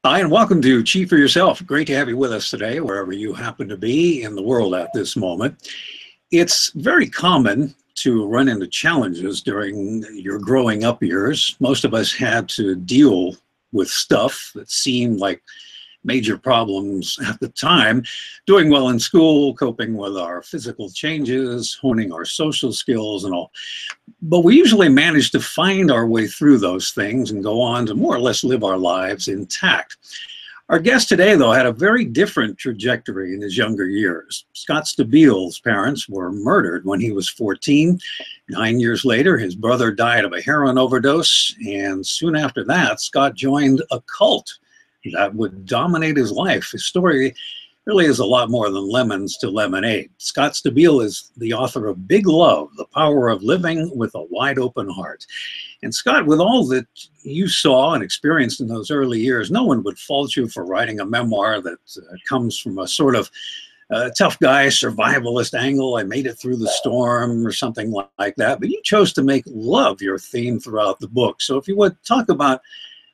Hi, and welcome to Chief for Yourself. Great to have you with us today, wherever you happen to be in the world at this moment. It's very common to run into challenges during your growing up years. Most of us had to deal with stuff that seemed like major problems at the time, doing well in school, coping with our physical changes, honing our social skills and all. But we usually manage to find our way through those things and go on to more or less live our lives intact. Our guest today, though, had a very different trajectory in his younger years. Scott Stabile's parents were murdered when he was 14. 9 years later, his brother died of a heroin overdose, and soon after that, Scott joined a cult that would dominate his life. His story really is a lot more than lemons to lemonade. Scott Stabile is the author of Big Love, The Power of Living with a Wide Open Heart. And Scott, with all that you saw and experienced in those early years, no one would fault you for writing a memoir that comes from a sort of tough guy, survivalist angle. I made it through the storm or something like that. But you chose to make love your theme throughout the book. So if you would talk about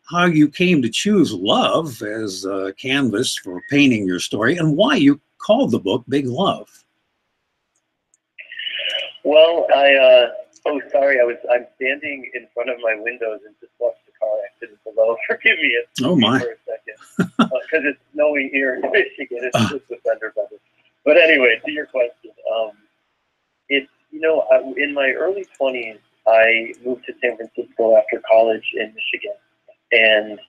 how you came to choose love as a canvas for painting your story and why you called the book Big Love. Well, oh, sorry, I'm standing in front of my windows and just watched the car accident below. Forgive me Oh my. for a second, because it's snowing here in Michigan. It's just a fender bender. But anyway, to your question, in my early 20s, I moved to San Francisco after college in Michigan, and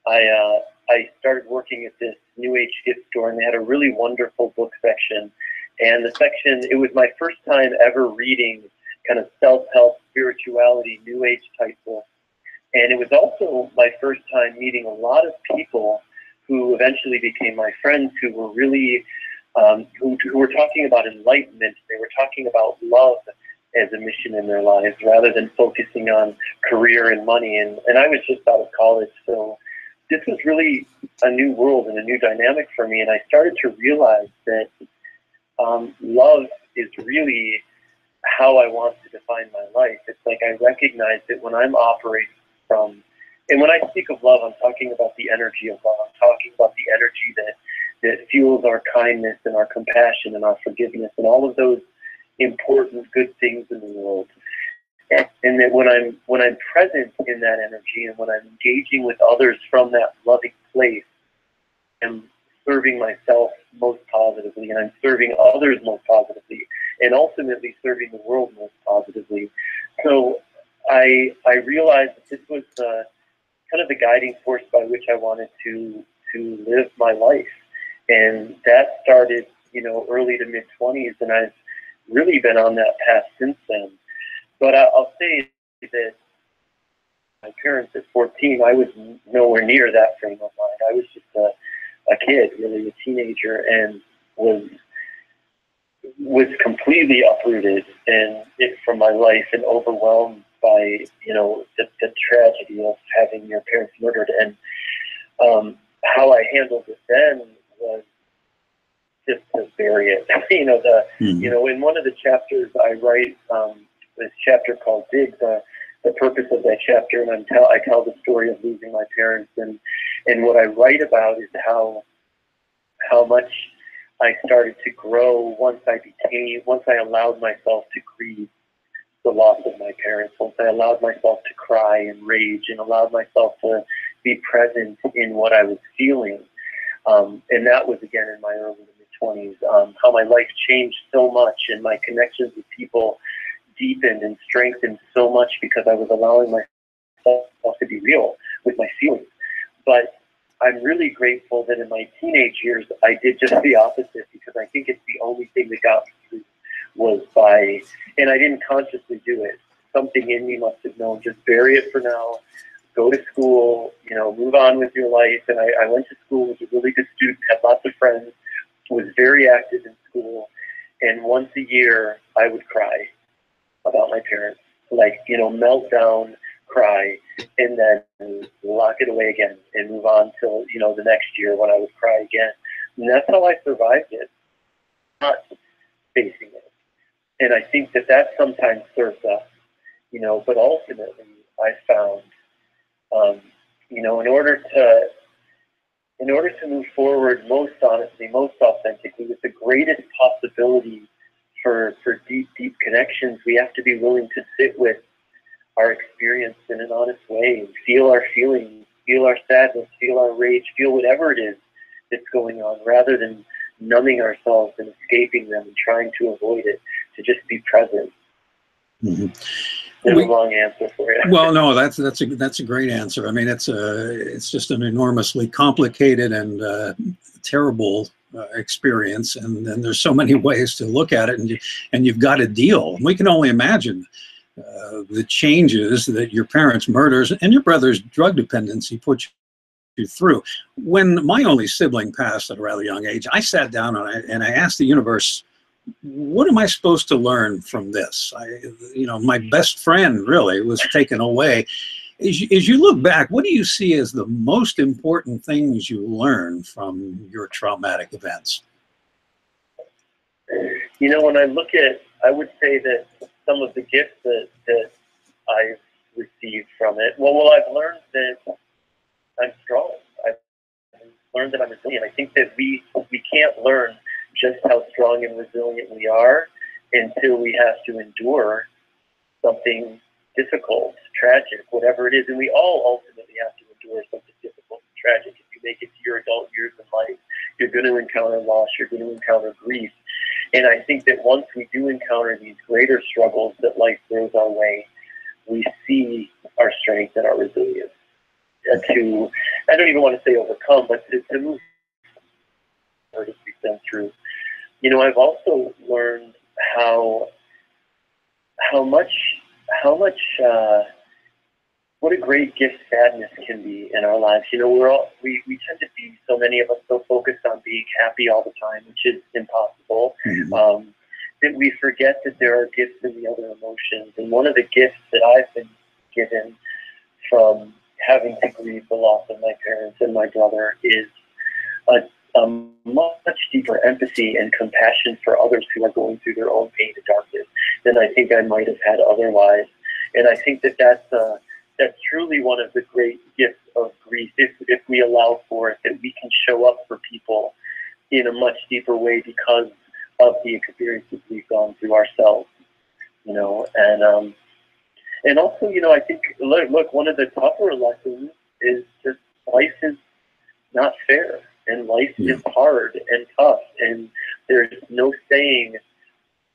I started working at this New Age gift store, and they had a really wonderful book section. And the section, it was my first time ever reading kind of self-help, spirituality, New Age type books. And it was also my first time meeting a lot of people who eventually became my friends, who were really, who were talking about enlightenment. They were talking about love as a mission in their lives rather than focusing on career and money. And I was just out of college, so this was really a new world and a new dynamic for me. And I started to realize that love is really how I want to define my life. It's like I recognize that when I'm operating from, and when I speak of love, I'm talking about the energy of love. I'm talking about the energy that fuels our kindness and our compassion and our forgiveness and all of those important good things in the world. And that when I'm present in that energy and when I'm engaging with others from that loving place, I'm serving myself most positively, and I'm serving others most positively, and ultimately serving the world most positively. So I realized that this was kind of the guiding force by which I wanted to live my life. And that started, early to mid-20s, and I've really been on that path since then. But I'll say that my parents at 14, I was nowhere near that frame of mind. I was just a kid, really a teenager, and was completely uprooted from my life and overwhelmed by the tragedy of having your parents murdered. And how I handled it then was just to bury it. In one of the chapters I write, this chapter called Dig, the purpose of that chapter, and I tell the story of losing my parents, and what I write about is how much I started to grow once I allowed myself to grieve the loss of my parents, once I allowed myself to cry and rage and allowed myself to be present in what I was feeling. And that was again in my early to mid-20s, how my life changed so much and my connections with people deepened and strengthened so much because I was allowing myself to be real with my feelings. But I'm really grateful that in my teenage years, I did just the opposite, because I think it's the only thing that got me through was and I didn't consciously do it. Something in me must have known, just bury it for now, go to school, move on with your life. And I went to school, was a really good student, had lots of friends, was very active in school. And once a year, I would cry about my parents, meltdown, cry, and then lock it away again and move on till, the next year when I would cry again. And that's how I survived it, not facing it. And I think that sometimes serves us, but ultimately I found, in order to in order to move forward most honestly, most authentically, with the greatest possibility for deep, deep connections, we have to be willing to sit with our experience in an honest way and feel our feelings, feel our sadness, feel our rage, feel whatever it is that's going on, rather than numbing ourselves and escaping them and trying to avoid it, to just be present. Mm-hmm. There's a long answer for you. Well, no, that's a great answer. I mean, it's just an enormously complicated and terrible experience, and there's so many ways to look at it, and you've got to deal. We can only imagine the changes that your parents' murders and your brother's drug dependency put you through. When my only sibling passed at a rather young age, I sat down and I asked the universe, what am I supposed to learn from this? My best friend really was taken away. As you look back, what do you see as the most important things you learned from your traumatic events? When I look at, I would say that some of the gifts that I've received from it, well, I've learned that I'm strong. I've learned that I'm resilient. I think that we can't learn just how strong and resilient we are until we have to endure something difficult, tragic, whatever it is. And we all ultimately have to endure something difficult and tragic. If you make it to your adult years in life, you're going to encounter loss, you're going to encounter grief. And I think that once we do encounter these greater struggles that life throws our way, we see our strength and our resilience to, I don't even want to say overcome, but to move forward as we've been through. I've also learned how much what a great gift sadness can be in our lives. We tend to be, so many of us, so focused on being happy all the time, which is impossible. Mm-hmm. That we forget that there are gifts in the other emotions. And one of the gifts that I've been given from having to grieve the loss of my parents and my brother is a much deeper empathy and compassion for others who are going through their own pain and darkness than I think I might have had otherwise. And I think that that's truly one of the great gifts of grief, if we allow for it, that we can show up for people in a much deeper way because of the experiences we've gone through ourselves. And also, I think, look, one of the tougher lessons is just life is not fair. And life is hard and tough, and there's no saying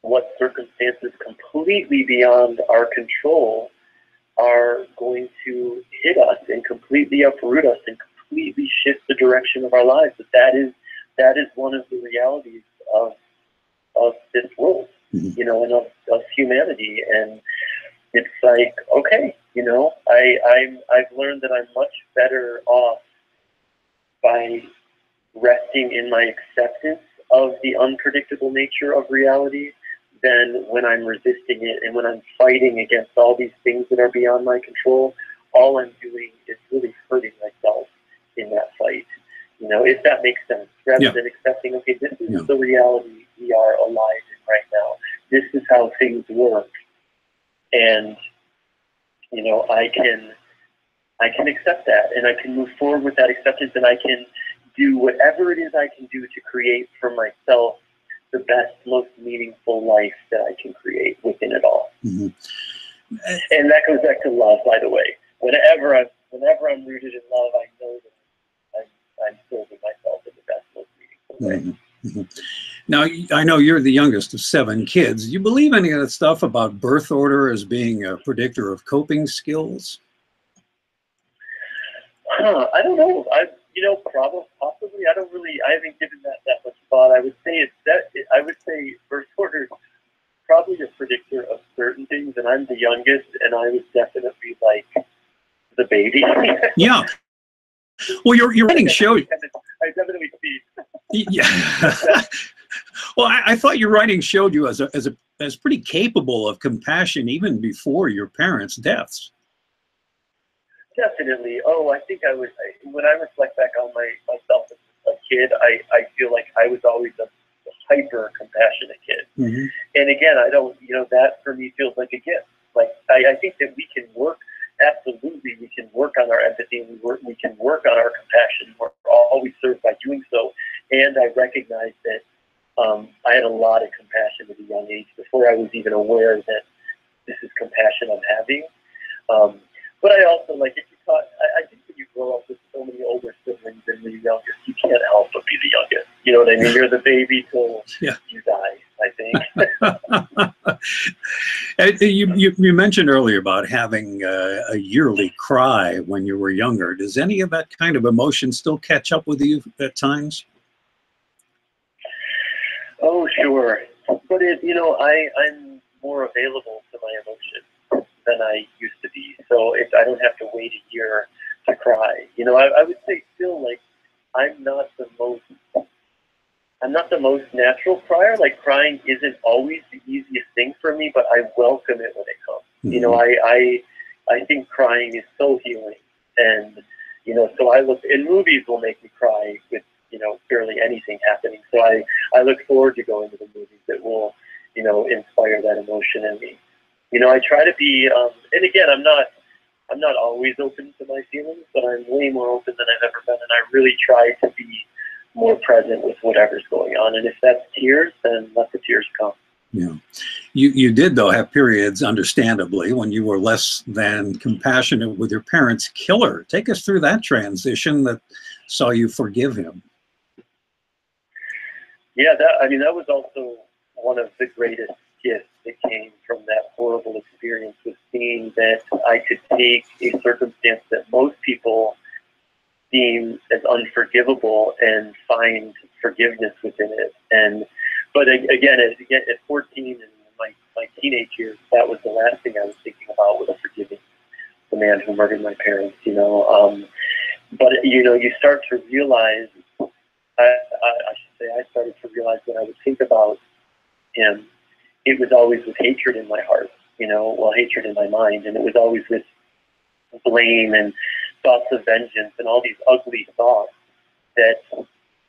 what circumstances completely beyond our control are going to hit us and completely uproot us and completely shift the direction of our lives. But that is one of the realities of this world, mm-hmm. And of humanity. And it's like, okay, I've learned that I'm much better off by resting in my acceptance of the unpredictable nature of reality than when I'm resisting it and when I'm fighting against all these things that are beyond my control. All I'm doing is really hurting myself in that fight, if that makes sense, rather than accepting, okay, this is the reality we are alive in right now. This is how things work. And, I can accept that, and I can move forward with that acceptance, and I can do whatever it is I can do to create for myself the best, most meaningful life that I can create within it all. Mm-hmm. And that goes back to love, by the way. Whenever I'm rooted in love, I know that I'm serving myself in the best, most meaningful way. Mm-hmm. Mm-hmm. Now, I know you're the youngest of 7 kids. Do you believe any of that stuff about birth order as being a predictor of coping skills? I don't know. Probably, possibly. I haven't given that much thought. I would say birth order is probably a predictor of certain things, and I'm the youngest, and I was definitely like the baby. Yeah. Well, your writing showed. I definitely see. Yeah. Well, I thought your writing showed you as pretty capable of compassion even before your parents' deaths. Definitely. Oh, I think when I reflect back on myself as a kid, I feel like I was always a hyper compassionate kid. Mm-hmm. And again, I don't, that for me feels like a gift. Like, I think that we can work, absolutely, we can work on our empathy, and we can work on our compassion. We're all always serve by doing so. And I recognized that I had a lot of compassion at a young age before I was even aware that this is compassion I'm having. But I also, like, if you thought, I think when you grow up with so many older siblings and the youngest, you can't help but be the youngest. You know what I mean? You're the baby till you die, I think. You mentioned earlier about having a yearly cry when you were younger. Does any of that kind of emotion still catch up with you at times? Oh, sure. But I'm more available to my emotions than I used to be. So I don't have to wait a year to cry. I would say still, like, I'm not the most natural crier. Like, crying isn't always the easiest thing for me, but I welcome it when it comes. Mm-hmm. I think crying is so healing. And, so I look, and movies will make me cry with, barely anything happening. So I look forward to going to the movies that will, inspire that emotion in me. I try to be, and again, I'm not always open to my feelings, but I'm way more open than I've ever been. And I really try to be more present with whatever's going on. And if that's tears, then let the tears come. Yeah. You did, though, have periods, understandably, when you were less than compassionate with your parents' killer. Take us through that transition that saw you forgive him. Yeah, that was also one of the greatest gifts that came from that horrible experience, was seeing that I could take a circumstance that most people deem as unforgivable and find forgiveness within it. But again, at 14 and my teenage years, that was the last thing I was thinking about, was forgiving the man who murdered my parents. But you start to realize. I started to realize when I would think about him, it was always with hatred in my heart, hatred in my mind, and it was always with blame and thoughts of vengeance and all these ugly thoughts that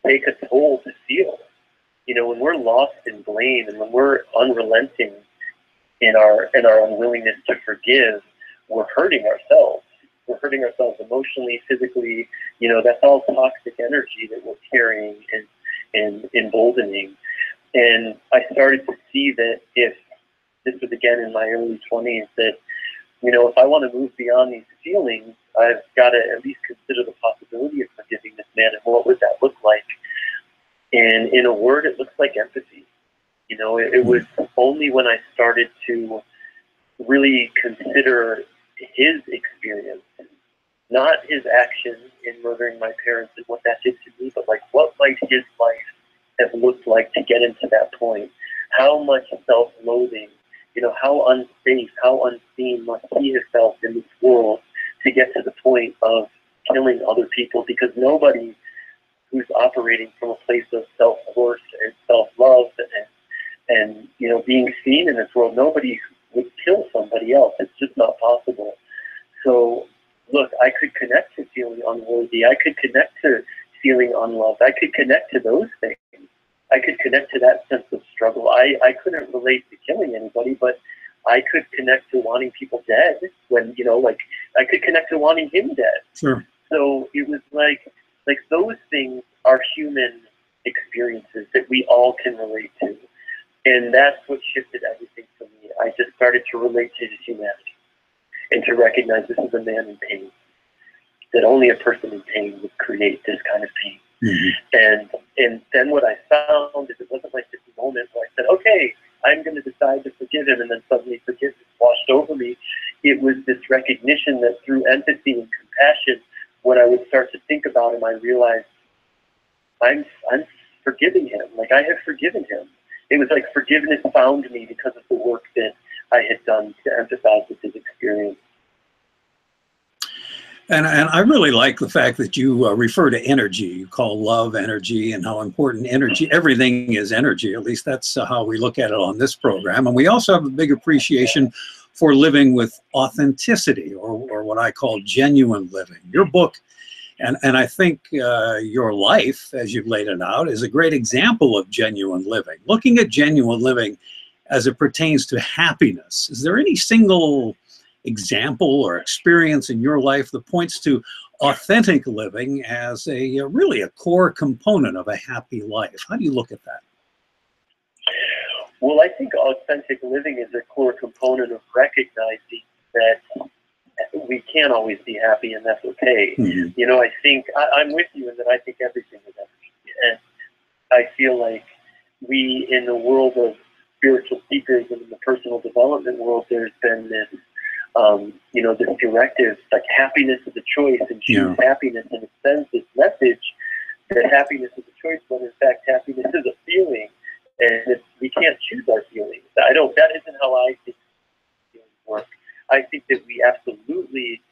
take a toll to feel. When we're lost in blame and when we're unrelenting in our unwillingness to forgive, we're hurting ourselves. We're hurting ourselves emotionally, physically. That's all toxic energy that we're carrying and emboldening. And I started to see that if this was again in my early 20s, that, if I want to move beyond these feelings, I've got to at least consider the possibility of forgiving this man. And what would that look like? And in a word, it looks like empathy. It was only when I started to really consider his experience, not his actions in murdering my parents and what that did to me, but like, what might his life have looked like to get into that point? How much self-loathing, how unsafe, how unseen must he have felt in this world to get to the point of killing other people? Because nobody who's operating from a place of self-worth and self-love and being seen in this world, nobody would kill somebody else. It's just not possible. So, look, I could connect to feeling unworthy. I could connect to feeling unloved. I could connect to those things. I could connect to that sense of struggle. I couldn't relate to killing anybody, but I could connect to wanting people dead when, I could connect to wanting him dead. Sure. So it was like those things are human experiences that we all can relate to. And that's what shifted everything for me. I just started to relate to his humanity and to recognize this is a man in pain, that only a person in pain would create this kind of pain. Mm-hmm. And then what I found is it wasn't like this moment where I said, okay, I'm going to decide to forgive him, and then suddenly forgiveness washed over me. It was this recognition that through empathy and compassion, when I would start to think about him, I realized I'm forgiving him. Like, I have forgiven him. It was like forgiveness found me because of the work that I had done to empathize with his experience. And I really like the fact that you refer to energy. You call love energy, and how important energy, everything is energy. At least that's how we look at it on this program. And we also have a big appreciation for living with authenticity, or what I call genuine living. Your book, and I think your life, as you've laid it out, is a great example of genuine living. Looking at genuine living as it pertains to happiness, is there any single example or experience in your life that points to authentic living as a really a core component of a happy life. How do you look at that? Well, I think authentic living is a core component of recognizing that we can't always be happy, and that's okay. Mm-hmm. You know, I think I'm with you in that I think everything is energy, and I feel like we, in the world of spiritual seekers and in the personal development world, there's been this, you know, this directive, like happiness is a choice, and choose happiness, and it sends this message that happiness is a choice, when in fact happiness is a feeling, and we can't choose our feelings. That isn't how I think feelings work. I think that we absolutely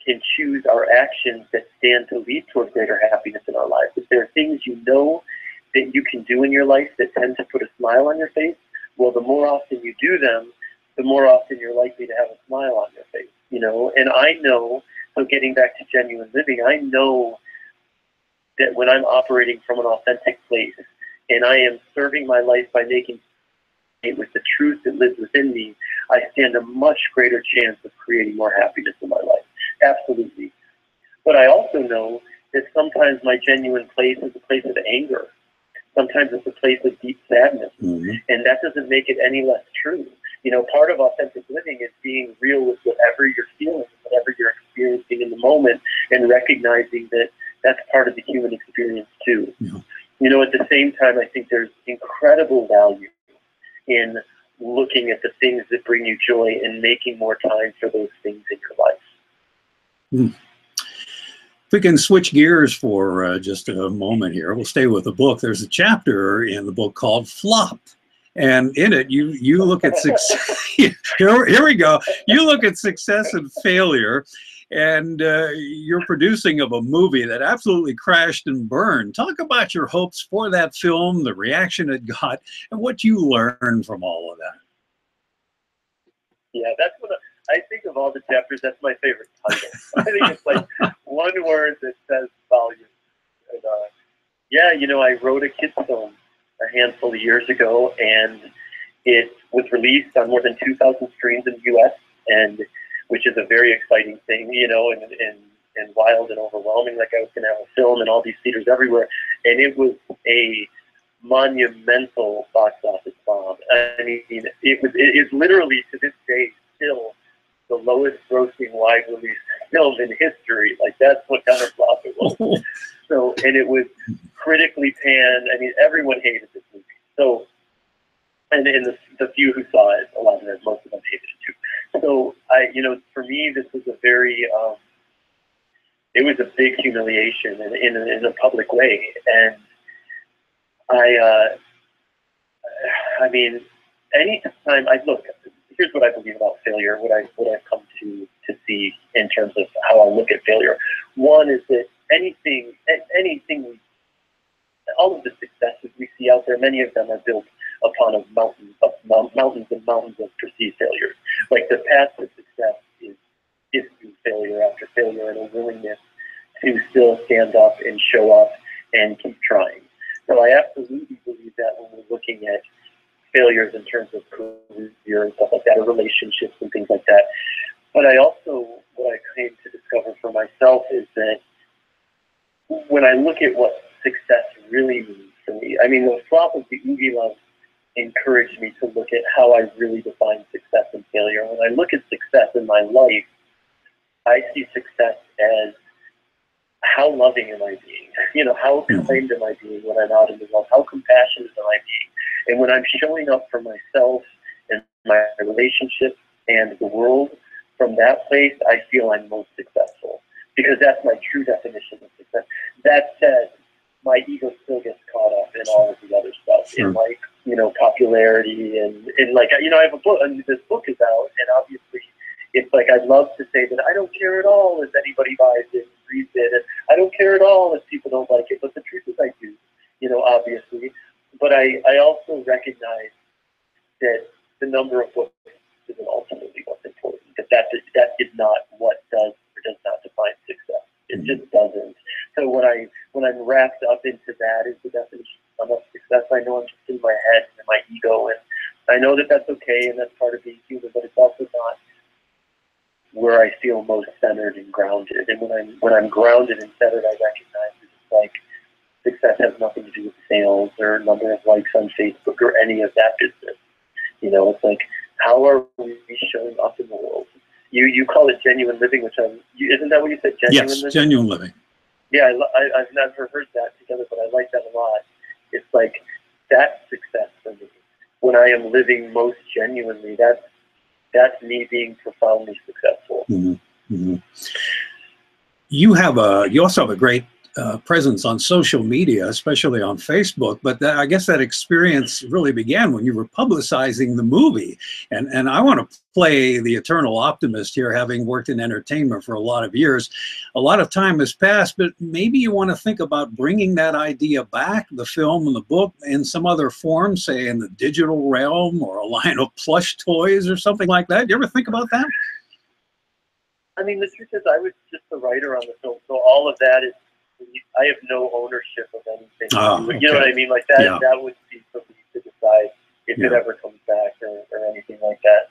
can choose our actions that stand to lead toward greater happiness in our lives. If there are things you know that you can do in your life that tend to put a smile on your face, well, the more often you do them, the more often you're likely to have a smile on your face, you know? And I know, so getting back to genuine living, I know that when I'm operating from an authentic place and I am serving my life by making it with the truth that lives within me, I stand a much greater chance of creating more happiness in my life. Absolutely. But I also know that sometimes my genuine place is a place of anger. Sometimes it's a place of deep sadness. Mm-hmm. And that doesn't make it any less true. You know, part of authentic living is being real with whatever you're feeling, whatever you're experiencing in the moment, and recognizing that that's part of the human experience too. Yeah. You know, at the same time, I think there's incredible value in looking at the things that bring you joy and making more time for those things in your life. Mm. If we can switch gears for just a moment here, we'll stay with the book. There's a chapter in the book called Flop. And in it, you look at success. Here we go. You look at success and failure, and you're producing of a movie that absolutely crashed and burned. Talk about your hopes for that film, the reaction it got, and what you learned from all of that. Yeah, that's what I think of all the chapters. That's my favorite title. I think it's like one word that says volume. And, yeah, you know, I wrote a kids film a handful of years ago, and it was released on more than 2,000 screens in the U.S., and which is a very exciting thing, you know, and wild and overwhelming. Like, I was going to have a film in all these theaters everywhere, and it was a monumental box office bomb. I mean, it's literally to this day still the lowest grossing wide release film in history. Like, that's what kind of flop it was. So, and it was critically panned. I mean, everyone hated this movie. So, and the few who saw it, a lot of them, most of them hated it too. So, you know, for me, this was a very, it was a big humiliation in a public way. And I mean, anytime look, here's what I believe about failure, what I've come to see in terms of how I look at failure. One is that anything, all of the successes we see out there, many of them are built upon mountains and mountains of perceived failures. Like, the path to success is through failure after failure, and a willingness to still stand up and show up and keep trying. So I absolutely believe that when we're looking at failures in terms of career and stuff like that, or relationships and things like that. But I also, what I came to discover for myself is that when I look at what success really means for me, I mean, the flop of the Oogie Love encouraged me to look at how I really define success and failure. When I look at success in my life, I see success as, how loving am I being? You know, how kind am I being when I'm out in the world? How compassionate am I being? And when I'm showing up for myself and my relationship and the world, from that place, I feel I'm most successful, because that's my true definition of success. That said, my ego still gets caught up in all of the other stuff, in, like, you know, popularity and like, you know, I have a book, and this book is out, and obviously it's like, I'd love to say that I don't care at all if anybody buys it and reads it, and I don't care at all if people don't like it, but the truth is I do, you know, obviously. But I also recognize that the number of books isn't ultimately what's important, that is not what does or does not define success. It just doesn't. So when I'm wrapped up into that is the definition of success, I know I'm just in my head and in my ego, and I know that that's okay, and that's part of being human, but it's also not where I feel most centered and grounded. And when I'm grounded and centered, I recognize that it's like success has nothing to do with sales or number of likes on Facebook or any of that business. You know, it's like, how are we showing up in the world? You call it genuine living, which isn't that what you said? Genuine Yes, living? genuine living. Yeah, I've never heard that together, but I like that a lot. It's like, that's success for me. When I am living most genuinely, that's me being profoundly successful. Mm-hmm. Mm-hmm. You also have a great presence on social media, especially on Facebook, but I guess that experience really began when you were publicizing the movie. And I want to play the eternal optimist here, having worked in entertainment for a lot of years. A lot of time has passed, but maybe you want to think about bringing that idea back, the film and the book, in some other form, say in the digital realm or a line of plush toys or something like that. You ever think about that? I mean, the truth is, I was just the writer on the film, so all of that is, I have no ownership of anything. Oh, okay. You know what I mean? Like that, yeah. that would be for me to decide if it ever comes back or anything like that.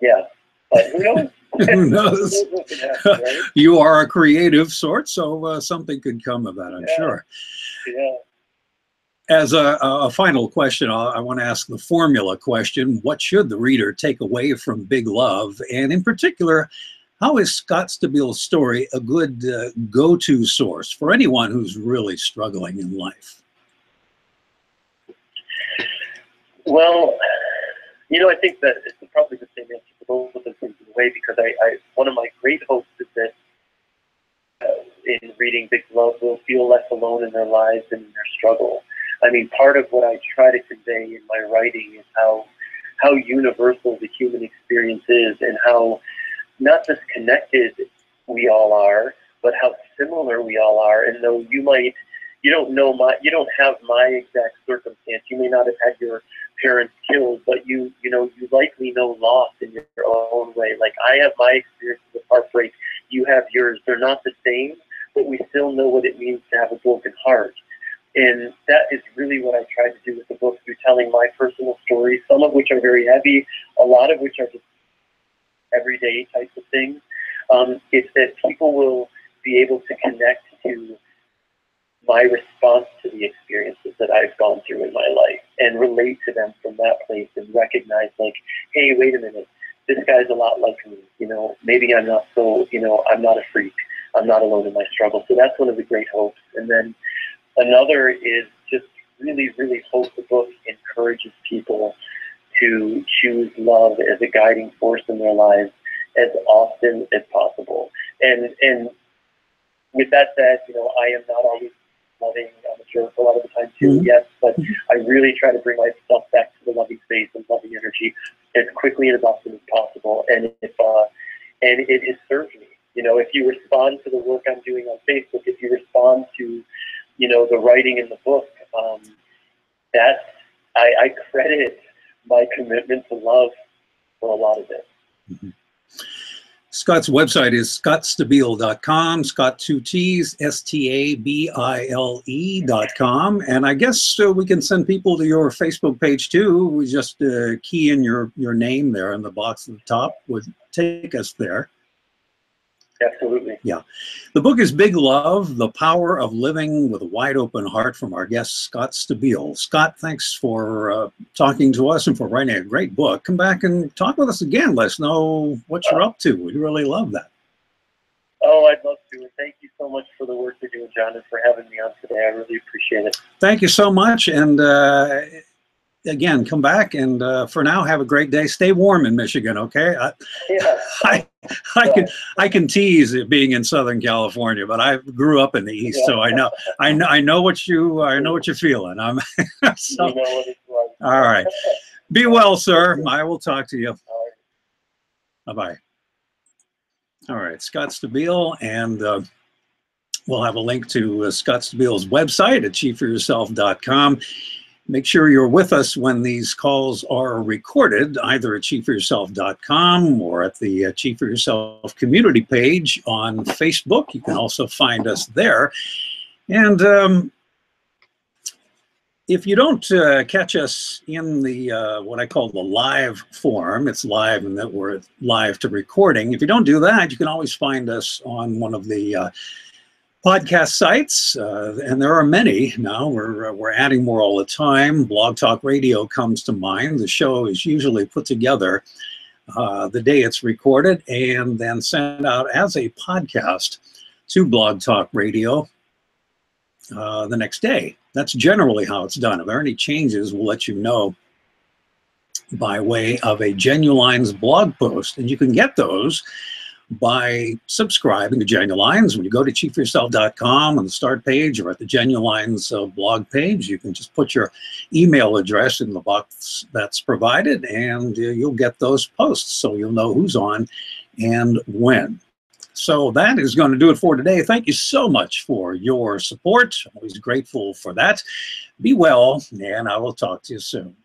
Yeah, but who knows? Who knows? What can happen, right? You are a creative sort, so something could come of that, I'm sure. Yeah. As a final question, I want to ask the formula question. What should the reader take away from Big Love? And in particular, how is Scott Stabile's story a good go-to source for anyone who's really struggling in life? Well, you know, I think that it's probably the same answer for both of those things in a way, because one of my great hopes is that in reading Big Love, will feel less alone in their lives and in their struggle. I mean, part of what I try to convey in my writing is how universal the human experience is, and how not just connected we all are, but how similar we all are. And though you don't have my exact circumstance, you may not have had your parents killed, but you likely know loss in your own way. Like, I have my experience of heartbreak, you have yours. They're not the same, but we still know what it means to have a broken heart. And that is really what I tried to do with the book, through telling my personal stories, some of which are very heavy, a lot of which are just everyday types of things. It's that people will be able to connect to my response to the experiences that I've gone through in my life and relate to them from that place, and recognize, like, hey, wait a minute, this guy's a lot like me. You know, maybe I'm not so, I'm not a freak. I'm not alone in my struggle. So that's one of the great hopes. And then another is just really, really hope the book encourages people to choose love as a guiding force in their lives as often as possible. And with that said, I am not always loving. I'm a jerk a lot of the time too, yes, but I really try to bring myself back to the loving space and loving energy as quickly and as often as possible. And it has served me. If you respond to the work I'm doing on Facebook, if you respond to the writing in the book, I credit my commitment to love for a lot of it. Mm-hmm. Scott's website is scottstabile.com, Scott 2 T's, STABILE.com. And I guess we can send people to your Facebook page too. We just key in your name there in the box at the top, would take us there. Absolutely. Yeah. The book is Big Love, The Power of Living with a Wide Open Heart, from our guest, Scott Stabile. Scott, thanks for talking to us and for writing a great book. Come back and talk with us again. Let us know what you're up to. We'd really love that. Oh, I'd love to. And thank you so much for the work you're doing, John, and for having me on today. I really appreciate it. Thank you so much. And again, come back, and for now, have a great day. Stay warm in Michigan, okay? I can tease it being in Southern California, but I grew up in the East, so I know what you're feeling. So, you know what it's like. All right. Be well, sir. I will talk to you. Bye-bye. All right, Scott Stabile, and we'll have a link to Scott Stabile's website at achieve4yourself.com. Make sure you're with us when these calls are recorded, either at achieve4yourself.com or at the Achieve for Yourself community page on Facebook. You can also find us there. And If you don't catch us in the what I call the live form, it's live and that we're live to recording. If you don't do that, you can always find us on one of the podcast sites, and there are many now. We're adding more all the time. Blog Talk Radio comes to mind. The show is usually put together the day it's recorded and then sent out as a podcast to Blog Talk Radio the next day. That's generally how it's done. If there are any changes, we'll let you know by way of a Genulines blog post. And you can get those by subscribing to Genulines. When you go to chiefforyourself.com on the start page or at the Genulines blog page, you can just put your email address in the box that's provided and you'll get those posts so you'll know who's on and when. So that is going to do it for today. Thank you so much for your support. Always grateful for that. Be well, and I will talk to you soon.